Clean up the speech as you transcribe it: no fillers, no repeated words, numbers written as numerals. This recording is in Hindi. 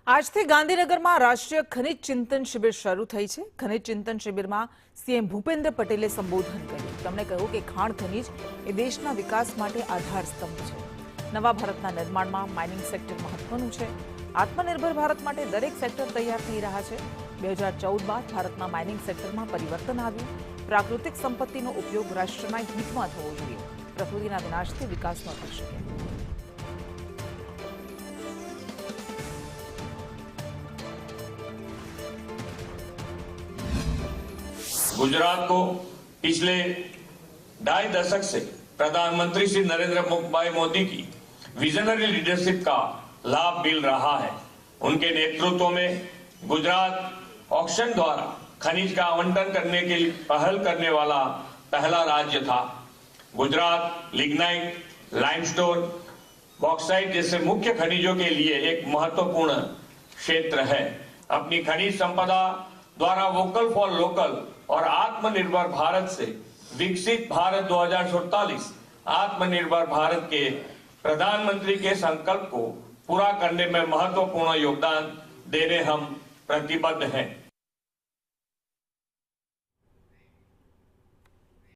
આજથી ગાંધીનગરમાં રાષ્ટ્રીય ખનિજ ચિંતન શિબિર શરૂ થઈ છે। ખનિજ ચિંતન શિબિરમાં સીએમ ભૂપેન્દ્ર પટેલે સંબોધન કર્યું। તેમણે કહ્યું કે ખાણ ખનિજ એ દેશના વિકાસ માટે આધાર સ્તંભ છે। નવા ભારતના નિર્માણમાં માઇનિંગ સેક્ટર મહત્વનું છે। આત્મનિર્ભર ભારત માટે દરેક સેક્ટર તૈયાર થઈ રહ્યા છે। 2014 બાદ ભારતના માઇનિંગ સેક્ટરમાં પરિવર્તન આવ્યું। પ્રાકૃતિક સંપત્તિનો ઉપયોગ રાષ્ટ્રના હિતમાં થવો જોઈએ। પ્રકૃતિના વિનાશથી વિકાસ ન થઈ શકે। गुजरात को पिछले 2.5 दशक से प्रधानमंत्री श्री नरेंद्र भाई मोदी की विजनरी लीडरशिप का लाभ मिल रहा है। उनके नेतृत्व में गुजरात ऑक्शन द्वारा खनिज का आवंटन करने के लिए पहल करने वाला पहला राज्य था। गुजरात लिग्नाइट, लाइमस्टोन, बॉक्साइट जैसे मुख्य खनिजों के लिए एक महत्वपूर्ण क्षेत्र है। अपनी खनिज संपदा द्वारा वोकल फॉर लोकल और आत्मनिर्भर भारत से विकसित भारत 2047 आत्मनिर्भर भारत के प्रधानमंत्री के संकल्प को पूरा करने में महत्वपूर्ण योगदान देने हम प्रतिबद्ध हैं।